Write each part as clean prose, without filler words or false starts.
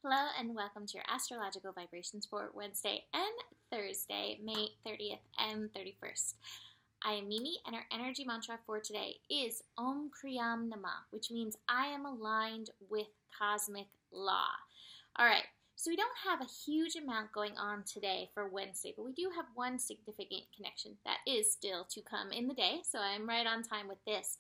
Hello and welcome to your astrological vibrations for Wednesday and Thursday, May 30th and 31st. I am Mimi and our energy mantra for today is Om Kriyam Namah, which means I am aligned with cosmic law. Alright, so we don't have a huge amount going on today for Wednesday, but we do have one significant connection that is still to come in the day, so I'm right on time with this.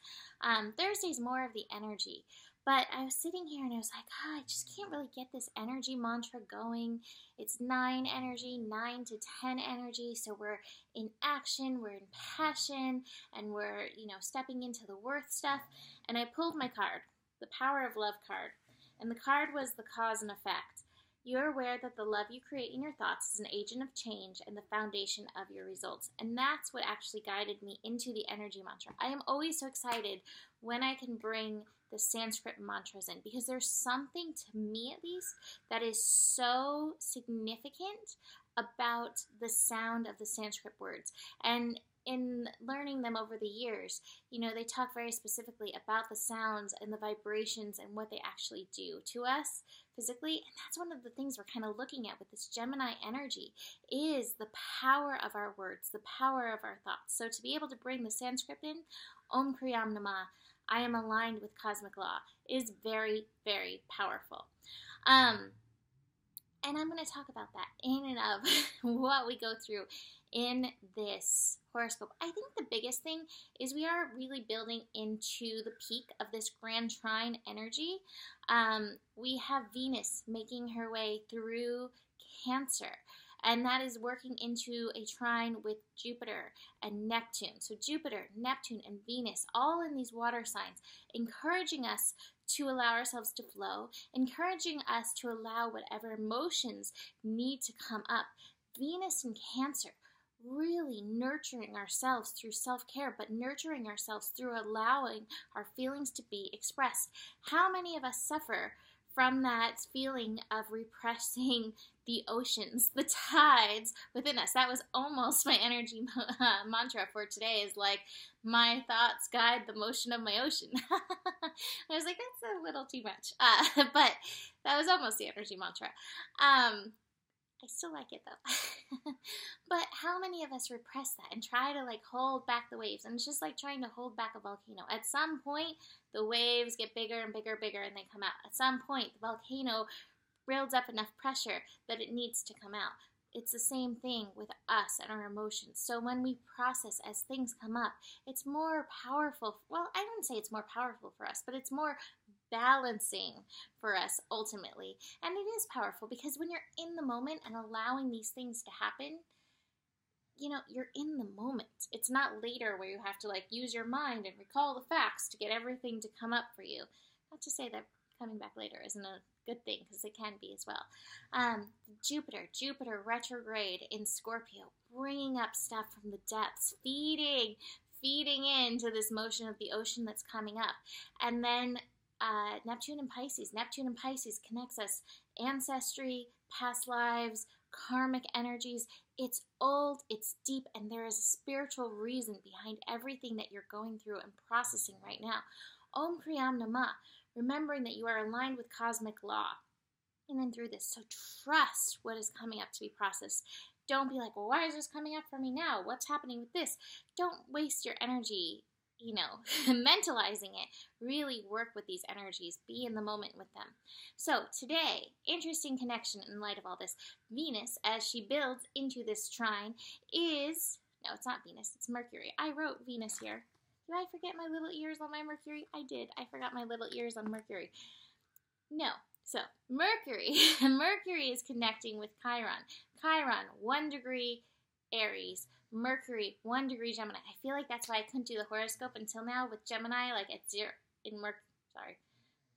Thursday's more of the energy. But I was sitting here and I was like, I just can't really get this energy mantra going. It's 9 energy, 9 to 10 energy. So we're in action, we're in passion, and we're, stepping into the worth stuff. And I pulled my card, the Power of Love card. And the card was the cause and effect. You're aware that the love you create in your thoughts is an agent of change and the foundation of your results. And that's what actually guided me into the energy mantra. I am always so excited when I can bring the Sanskrit mantras in, because there's something, to me at least, that is so significant about the sound of the Sanskrit words. And in learning them over the years, they talk very specifically about the sounds and the vibrations and what they actually do to us physically. And that's one of the things we're kind of looking at with this Gemini energy, is the power of our words, the power of our thoughts. So to be able to bring the Sanskrit in, Om Kriyam Namah, I am aligned with cosmic law, is very, very powerful. And I'm going to talk about that in and of what we go through in this horoscope. I think the biggest thing is we are really building into the peak of this grand trine energy. We have Venus making her way through Cancer, and that is working into a trine with Jupiter and Neptune. So Jupiter, Neptune, and Venus, all in these water signs, encouraging us to allow ourselves to flow, encouraging us to allow whatever emotions need to come up. Venus and Cancer, really nurturing ourselves through self-care, but nurturing ourselves through allowing our feelings to be expressed. How many of us suffer from that feeling of repressing the oceans, the tides within us? That was almost my energy mantra for today, is like, my thoughts guide the motion of my ocean. I was like, that's a little too much. But that was almost the energy mantra. I still like it though. But how many of us repress that and try to hold back the waves? And it's just like trying to hold back a volcano. At some point, the waves get bigger and bigger and bigger and they come out. At some point, the volcano builds up enough pressure that it needs to come out. It's the same thing with us and our emotions. So when we process as things come up, it's more powerful. Well, I wouldn't say it's more powerful for us, but it's more balancing for us ultimately. And it is powerful because when you're in the moment and allowing these things to happen, you're in the moment. It's not later where you have to use your mind and recall the facts to get everything to come up for you. Not to say that coming back later isn't a good thing, because it can be as well. Jupiter retrograde in Scorpio, bringing up stuff from the depths, feeding into this motion of the ocean that's coming up. And then Neptune and Pisces. Neptune and Pisces connects us ancestry, past lives, karmic energies. It's old, it's deep, and there is a spiritual reason behind everything that you're going through and processing right now. Om Kriyam Namah, remembering that you are aligned with cosmic law. And then through this, so trust what is coming up to be processed. Don't be like, well, why is this coming up for me now? What's happening with this? Don't waste your energy, mentalizing it. Really work with these energies. Be in the moment with them. So today, interesting connection in light of all this. Venus, as she builds into this trine, no, it's not Venus, it's Mercury. I wrote Venus here. Did I forget my little ears on my Mercury? I did. I forgot my little ears on Mercury. No. So, Mercury. Mercury is connecting with Chiron. Chiron, 1 degree Aries. Mercury, 1 degree Gemini. I feel like that's why I couldn't do the horoscope until now with Gemini, at 0 in sorry.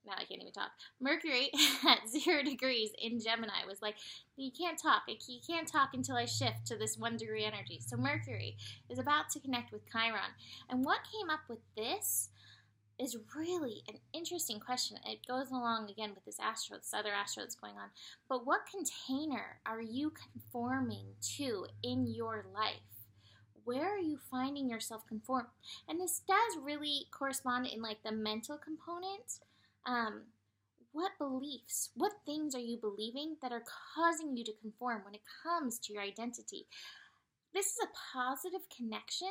Now I can't even talk. Mercury at 0 degrees in Gemini was like, you can't talk. You can't talk until I shift to this 1 degree energy. So Mercury is about to connect with Chiron. And what came up with this is really an interesting question. It goes along again with this other astro that's going on. But what container are you conforming to in your life? Where are you finding yourself conform? And this does really correspond in the mental component. what beliefs, what things are you believing that are causing you to conform when it comes to your identity? This is a positive connection,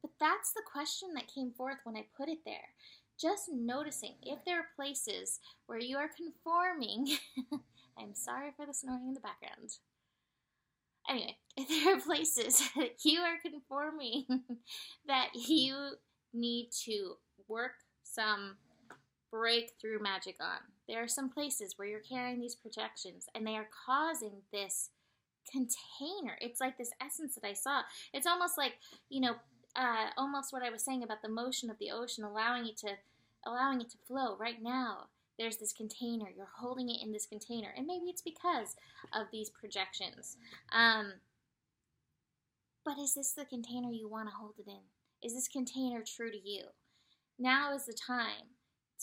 but that's the question that came forth when I put it there. Just noticing if there are places where you are conforming. I'm sorry for the snoring in the background. Anyway, if there are places that you are conforming that you need to work some breakthrough magic on. There are some places where you're carrying these projections and they are causing this container. It's like this essence that I saw. It's almost like, almost what I was saying about the motion of the ocean, allowing it to flow. Right now, there's this container. You're holding it in this container. And maybe it's because of these projections. But is this the container you want to hold it in? Is this container true to you? Now is the time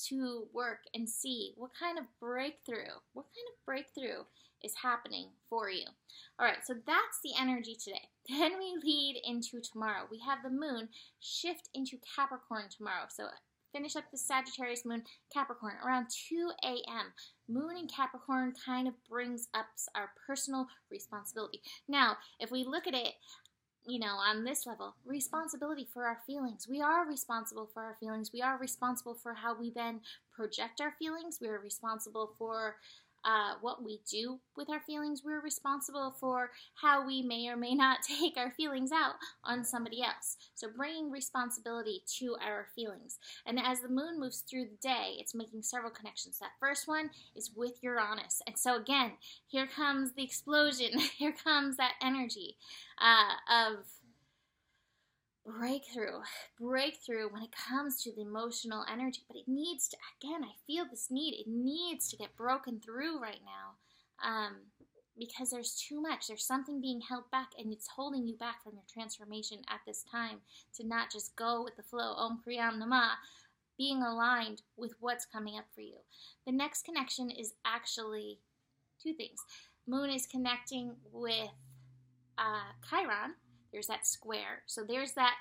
to work and see what kind of breakthrough is happening for you. All right, so that's the energy today. Then we lead into tomorrow. We have the moon shift into Capricorn tomorrow. So finish up the Sagittarius moon, Capricorn, around 2 a.m. Moon in Capricorn kind of brings up our personal responsibility. Now, if we look at it, on this level, responsibility for our feelings. We are responsible for our feelings. We are responsible for how we then project our feelings. We are responsible for what we do with our feelings. We're responsible for how we may or may not take our feelings out on somebody else. So bringing responsibility to our feelings. And as the moon moves through the day, it's making several connections. That first one is with Uranus. And so again, here comes the explosion. Here comes that energy of breakthrough when it comes to the emotional energy. But it needs to, again, I feel this need, it needs to get broken through right now, because there's too much. There's something being held back, and it's holding you back from your transformation at this time, to not just go with the flow, Om Kriyam Namah, being aligned with what's coming up for you. The next connection is actually two things. Moon is connecting with Chiron. There's that square. So there's that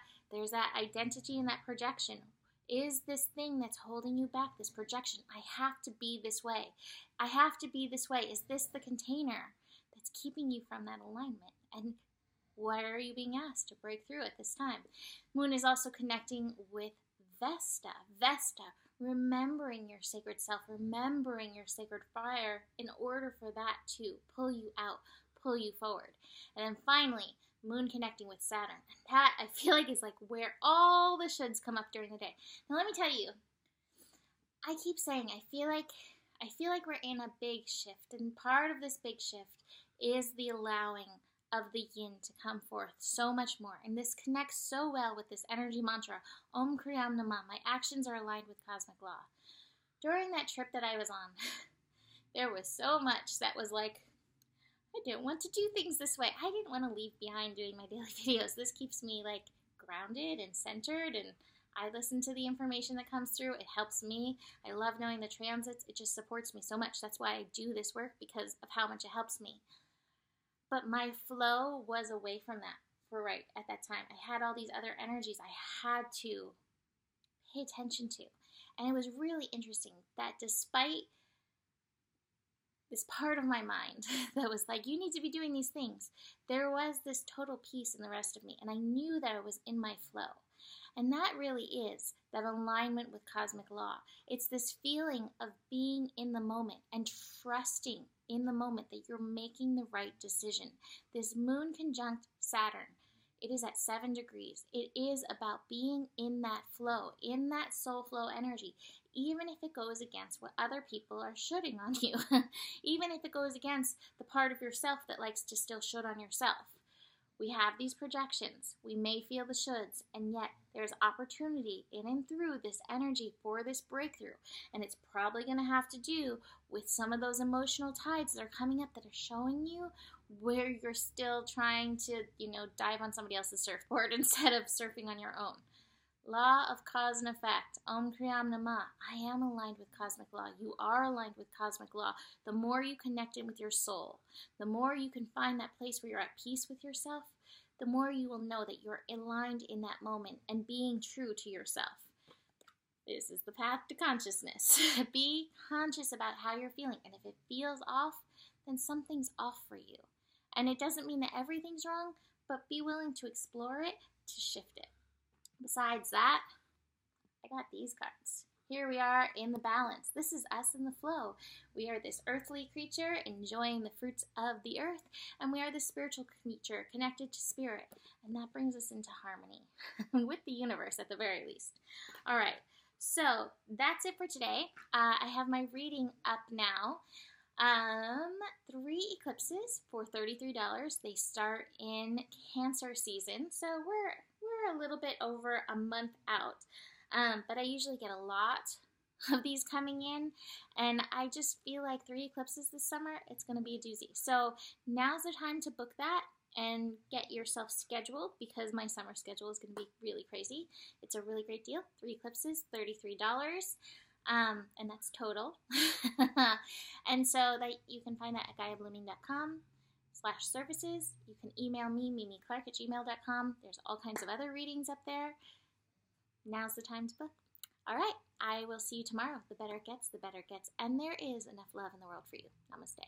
identity and that projection. Is this thing that's holding you back, this projection? I have to be this way. I have to be this way. Is this the container that's keeping you from that alignment? And what are you being asked to break through at this time? Moon is also connecting with Vesta. Vesta, remembering your sacred self, remembering your sacred fire in order for that to pull you out, pull you forward. And then finally, Moon connecting with Saturn. And that, I feel like, is like where all the shoulds come up during the day. Now let me tell you, I keep saying I feel like we're in a big shift, and part of this big shift is the allowing of the yin to come forth so much more. And this connects so well with this energy mantra, Om Kriyam Namah. My actions are aligned with cosmic law. During that trip that I was on, there was so much that was like, I didn't want to do things this way. I didn't want to leave behind doing my daily videos. This keeps me like grounded and centered, and I listen to the information that comes through. It helps me. I love knowing the transits. It just supports me so much. That's why I do this work, because of how much it helps me. But my flow was away from that for right at that time. I had all these other energies I had to pay attention to. And it was really interesting that despite this part of my mind that was like, you need to be doing these things, there was this total peace in the rest of me. And I knew that I was in my flow. And that really is that alignment with cosmic law. It's this feeling of being in the moment and trusting in the moment that you're making the right decision. This moon conjunct Saturn, it is at 7 degrees. It is about being in that flow, in that soul flow energy, even if it goes against what other people are shooting on you, even if it goes against the part of yourself that likes to still shoot on yourself. We have these projections. We may feel the shoulds, and yet there's opportunity in and through this energy for this breakthrough. And it's probably going to have to do with some of those emotional tides that are coming up that are showing you where you're still trying to, dive on somebody else's surfboard instead of surfing on your own. Law of cause and effect. Om Kriyam Namah. I am aligned with cosmic law. You are aligned with cosmic law. The more you connect in with your soul, the more you can find that place where you're at peace with yourself, the more you will know that you're aligned in that moment and being true to yourself. This is the path to consciousness. Be conscious about how you're feeling, and if it feels off, then something's off for you. And it doesn't mean that everything's wrong, but be willing to explore it, to shift it. Besides that, I got these cards. Here we are in the balance. This is us in the flow. We are this earthly creature enjoying the fruits of the earth, and we are this spiritual creature connected to spirit. And that brings us into harmony with the universe at the very least. All right, so that's it for today. I have my reading up now. 3 eclipses for $33. They start in Cancer season, so we're a little bit over a month out. But I usually get a lot of these coming in, and I just feel like 3 eclipses this summer, it's going to be a doozy. So now's the time to book that and get yourself scheduled, because my summer schedule is going to be really crazy. It's a really great deal. 3 eclipses, $33. And that's total. And so that you can find that at GaiaBlooming.com/services. You can email me, mimiclark@gmail.com. There's all kinds of other readings up there. Now's the time to book. All right, I will see you tomorrow. The better it gets, and there is enough love in the world for you. Namaste.